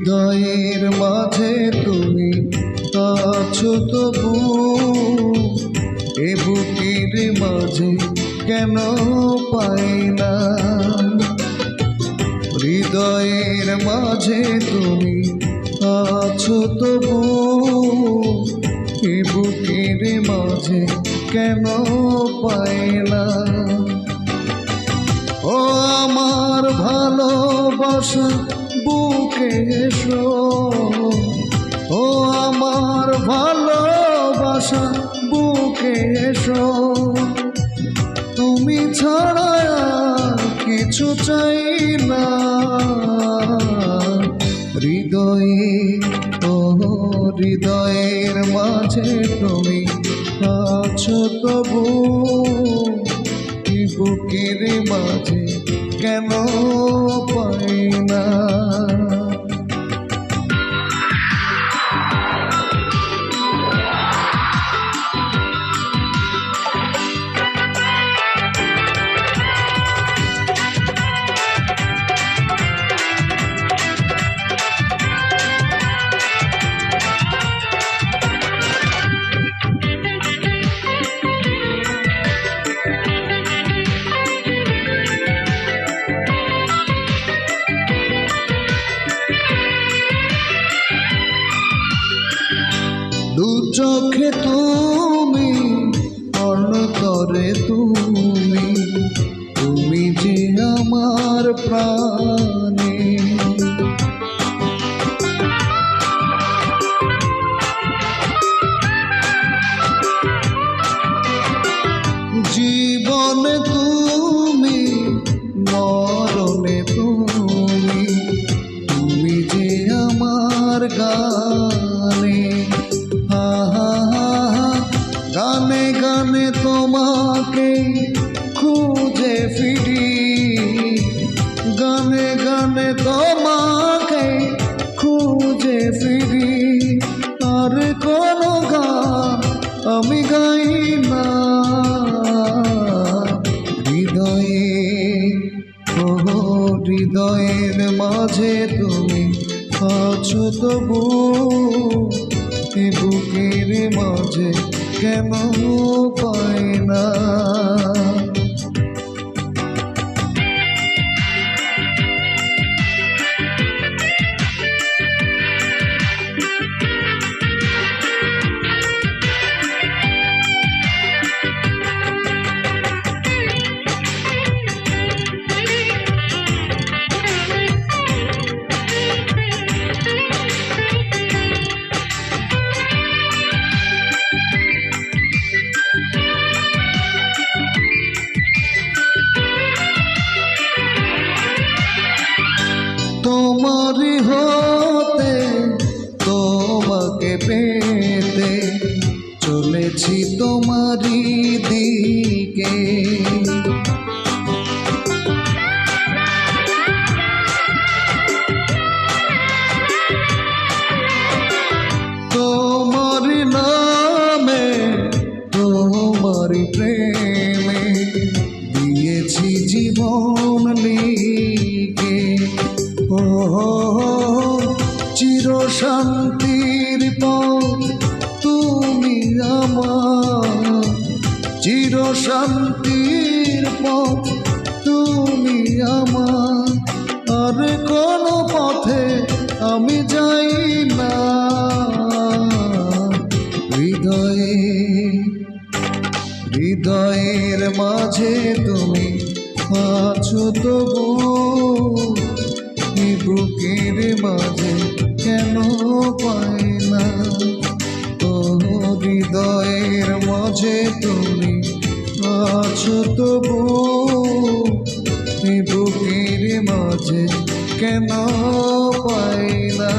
হৃদয়ের মাঝে তুমি আছো তবু, এ বুকের মাঝে কেন পাই না। হৃদয়ের মাঝে তুমি আছো তবু, এ বুকের মাঝে কেন পাই না। ও আমার ভালোবাসা বুকে এসো, ও আমার ভালোবাসা বুকে এসো, তুমি ছাড়া আর কিছু চাই না। হৃদয়ে ও হৃদয়ের মাঝে তুমি আছো তবু, বুকের মাঝে কেন পাই না। দু চোখে তুমি, অন্তরে তুমি, তুমি যে আমার প্রাণে। জীবনে তুমি, মরণে তুমি, তুমি যে আমার গানে। গানে গানে তোমাকে খুঁজে ফিরি, গানে গানে তোমাকে খুঁজে ফিরি, আর কোনো গান আমি গাই না। হৃদয়ে ও হৃদয়ের মাঝে তুমি আছো তবু, এ বুকের মাঝে কেন পাই না। তোমারই হতে তোমাকে পেতে চলেছি তোমারই দিকে। তোমারই নামে তোমারই প্রেমে দিয়েছি জীবন লিখে। ও চির শান্তির পথ তুমি আমার, চির শান্তির পথ তুমি আমার, আর কোনো পথে আমি যাই না। হৃদয়ে হৃদয়ের মাঝে তুমি আছো তবু, বুকের মাঝে কেন পাই না। ও হৃদয়ের মাঝে তুমি আছো তবু, বুকের মাঝে কেন পাই না।